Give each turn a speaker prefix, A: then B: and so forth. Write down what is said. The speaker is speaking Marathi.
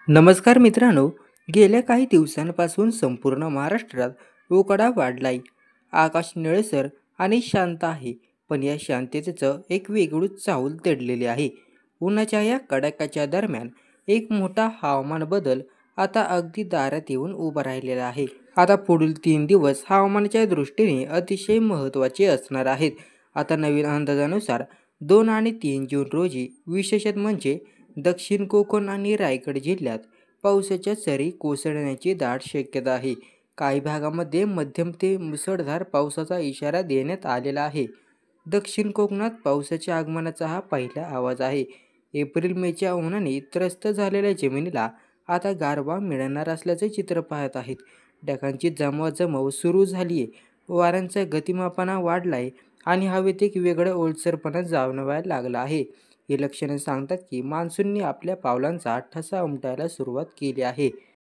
A: नमस्कार मित्रांनो, गेल्या काही दिवसांपासून संपूर्ण महाराष्ट्रात उकाडा वाढलाय. आकाश निळसर आणि शांत आहे, पण या शांततेचं एक वेगळीच चाहूल दडलेली आहे. उन्हाच्या या कडाक्याच्या दरम्यान एक मोठा हवामान बदल आता अगदी दारात येऊन उभा राहिलेला आहे. आता पुढील 3 दिवस हवामानाच्या दृष्टीने अतिशय महत्त्वाचे असणार आहेत. आता नवीन अंदाजानुसार 2 आणि 3 जून रोजी विशेषत म्हणजे दक्षिण कोकण आणि रायगड जिल्ह्यात पावसाच्या सरी कोसळण्याची दाट शक्यता आहे. काही भागामध्ये मध्यम ते मुसळधार पावसाचा इशारा देण्यात आलेला आहे. दक्षिण कोकणात पावसाच्या आगमनाचा हा पहिला आवाज आहे. एप्रिल-मेच्या उन्हाने त्रस्त झालेल्या जमिनीला आता गारवा मिळणार असल्याचे चित्र पाहत आहेत. ढगांची जमवाजमव सुरू झाली आहे, वाऱ्यांचा गतिमापना वाढलाय आणि हवेत एक वेगळा ओलसरपणा जाणवायला लागला आहे. ही लक्षणे सांगतात की मान्सूनने आपल्या पावलांचा ठसा उमटायला सुरुवात केली आहे.